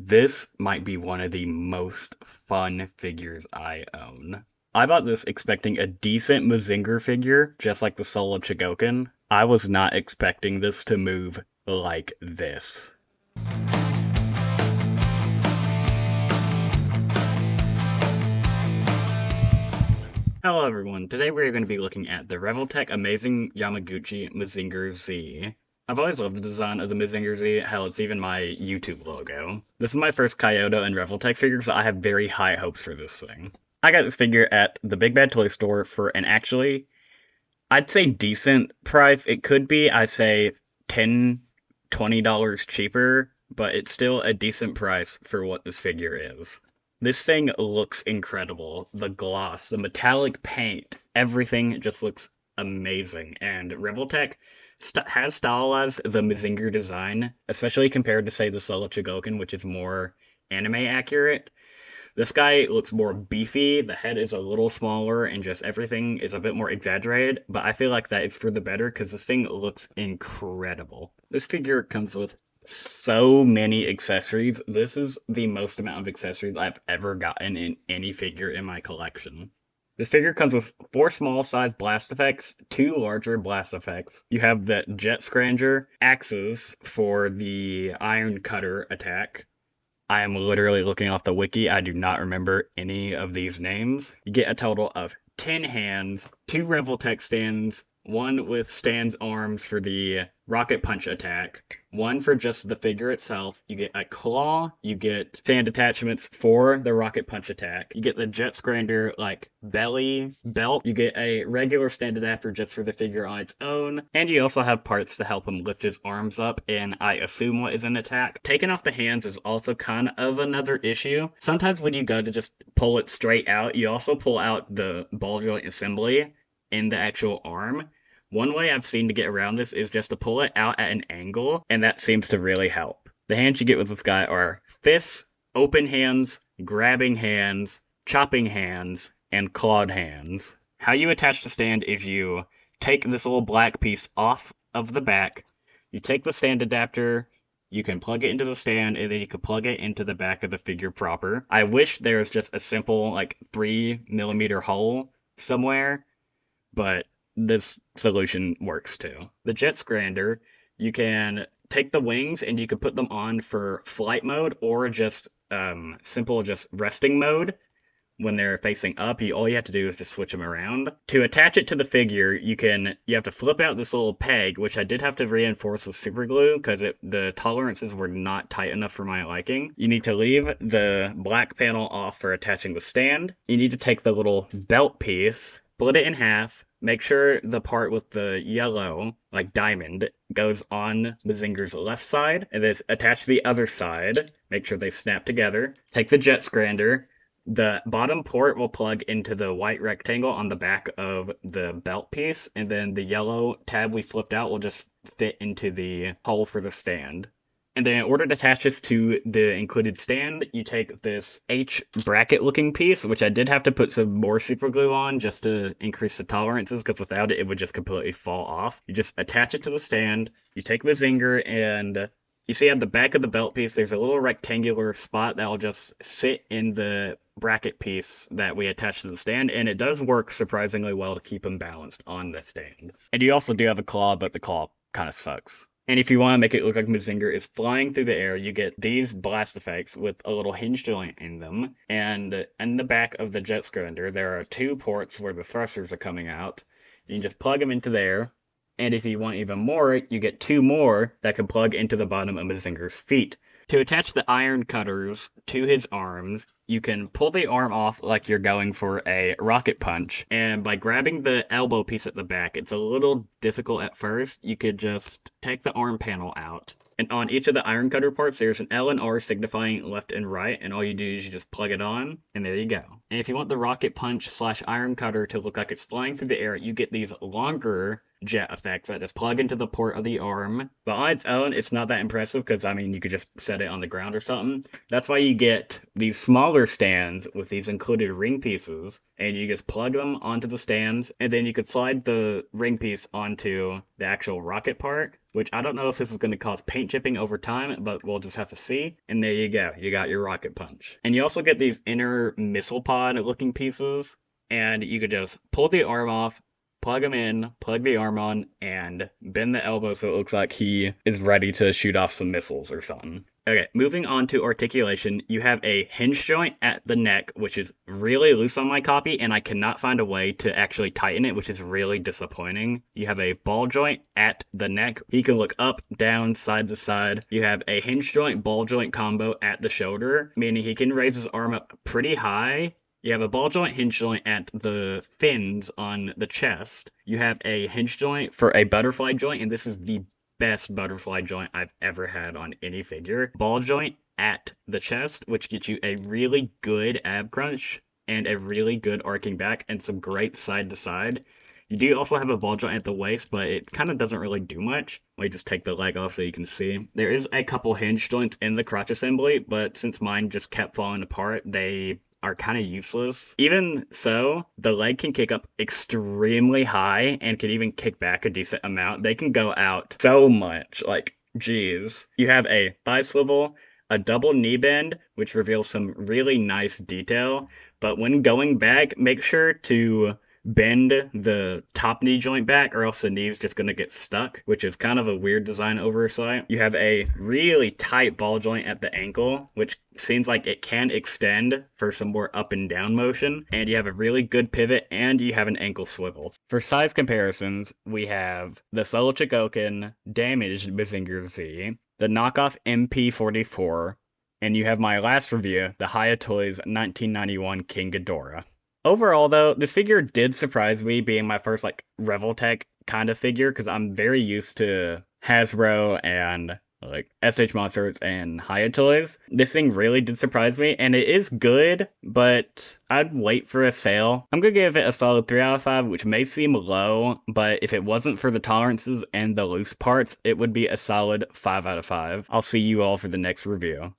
This might be one of the most fun figures I own. I bought this expecting a decent Mazinger figure, just like the Soul of Chigoken. I was not expecting this to move like this. Hello everyone, today we're going to be looking at the Revoltech Amazing Yamaguchi Mazinger Z. I've always loved the design of the Mazinger Z, hell it's even my YouTube logo. This is my first Kyoto and Revoltech figure, so I have very high hopes for this thing. I got this figure at the Big Bad Toy Store for an actually, I'd say decent price. It could be, I'd say $10, $20 cheaper, but it's still a decent price for what this figure is. This thing looks incredible. The gloss, the metallic paint, everything just looks amazing. And Revoltech has stylized the Mazinger design, especially compared to, say, the Soul of Chigoken, which is more anime accurate. This guy looks more beefy, the head is a little smaller, and just everything is a bit more exaggerated, but I feel like that is for the better because this thing looks incredible. This figure comes with so many accessories. This is the most amount of accessories I've ever gotten in any figure in my collection. This figure comes with 4 small size blast effects, 2 larger blast effects. You have the Jet Scranger, axes for the Iron Cutter attack. I am literally looking off the wiki. I do not remember any of these names. You get a total of 10 hands, 2 Revoltech stands, 1 with stands arms for the rocket punch attack, 1 for just the figure itself. You get a claw, you get stand attachments for the rocket punch attack. You get the Jet Scrander like belly belt. You get a regular stand adapter just for the figure on its own. And you also have parts to help him lift his arms up and I assume what is an attack. Taking off the hands is also kind of another issue. Sometimes when you go to just pull it straight out, you also pull out the ball joint assembly in the actual arm. One way I've seen to get around this is just to pull it out at an angle, and that seems to really help. The hands you get with this guy are fists, open hands, grabbing hands, chopping hands, and clawed hands. How you attach the stand is you take this little black piece off of the back, you take the stand adapter, you can plug it into the stand, and then you can plug it into the back of the figure proper. I wish there was just a simple, like, 3mm hole somewhere, but this solution works too. The Jet Scrander, you can take the wings and you can put them on for flight mode or just simple just resting mode. When they're facing up, all you have to do is just switch them around. To attach it to the figure, you have to flip out this little peg, which I did have to reinforce with super glue because the tolerances were not tight enough for my liking. You need to leave the black panel off for attaching the stand. You need to take the little belt piece, split it in half, make sure the part with the yellow, like diamond, goes on Mazinger's left side, and then attach the other side. Make sure they snap together. Take the Jet Scrander. The bottom port will plug into the white rectangle on the back of the belt piece, and then the yellow tab we flipped out will just fit into the hole for the stand. And then in order to attach this to the included stand, you take this H bracket looking piece, which I did have to put some more super glue on just to increase the tolerances, because without it, it would just completely fall off. You just attach it to the stand, you take Mazinger, and you see at the back of the belt piece, there's a little rectangular spot that will just sit in the bracket piece that we attached to the stand, and it does work surprisingly well to keep them balanced on the stand. And you also do have a claw, but the claw kind of sucks. And if you want to make it look like Mazinger is flying through the air, you get these blast effects with a little hinge joint in them. And in the back of the Jet Scrander, there are 2 ports where the thrusters are coming out. You can just plug them into there. And if you want even more, you get 2 more that can plug into the bottom of Mazinger's feet. To attach the iron cutters to his arms, you can pull the arm off like you're going for a rocket punch, and by grabbing the elbow piece at the back, it's a little difficult at first. You could just take the arm panel out, and on each of the iron cutter parts, there's an L and R signifying left and right, and all you do is you just plug it on, and there you go. And if you want the rocket punch / iron cutter to look like it's flying through the air, you get these longer jet effects that just plug into the port of the arm. But on its own, it's not that impressive because, I mean, you could just set it on the ground or something. That's why you get these smaller stands with these included ring pieces, and you just plug them onto the stands, and then you could slide the ring piece onto the actual rocket part, which I don't know if this is going to cause paint chipping over time, but we'll just have to see. And there you go, you got your rocket punch. And you also get these inner missile pod looking pieces, and you could just pull the arm off, plug him in, plug the arm on, and bend the elbow so it looks like he is ready to shoot off some missiles or something. Okay, moving on to articulation, you have a hinge joint at the neck, which is really loose on my copy, and I cannot find a way to actually tighten it, which is really disappointing. You have a ball joint at the neck. He can look up, down, side to side. You have a hinge joint, ball joint combo at the shoulder, meaning he can raise his arm up pretty high. You have a ball joint, hinge joint at the fins on the chest. You have a hinge joint for a butterfly joint, and this is the best butterfly joint I've ever had on any figure. Ball joint at the chest, which gets you a really good ab crunch and a really good arcing back and some great side to side. You do also have a ball joint at the waist, but it kind of doesn't really do much. Let me just take the leg off so you can see. There is a couple hinge joints in the crotch assembly, but since mine just kept falling apart, they are kind of useless. Even so, the leg can kick up extremely high and can even kick back a decent amount. They can go out so much, like, geez. You have a thigh swivel, a double knee bend, which reveals some really nice detail, but when going back, make sure to bend the top knee joint back or else the knee's just going to get stuck, which is kind of a weird design oversight. You have a really tight ball joint at the ankle, which seems like it can extend for some more up and down motion, and you have a really good pivot, and you have an ankle swivel. For size comparisons, we have the Solo Chikoken damaged Mazinger Z, the knockoff MP44, and you have my last review, the Hayatoys 1991 King Ghidorah. Overall, though, this figure did surprise me, being my first, like, Revoltech kind of figure, because I'm very used to Hasbro and, like, SH Monsters and Hayatoys. This thing really did surprise me, and it is good, but I'd wait for a sale. I'm gonna give it a solid 3 out of 5, which may seem low, but if it wasn't for the tolerances and the loose parts, it would be a solid 5 out of 5. I'll see you all for the next review.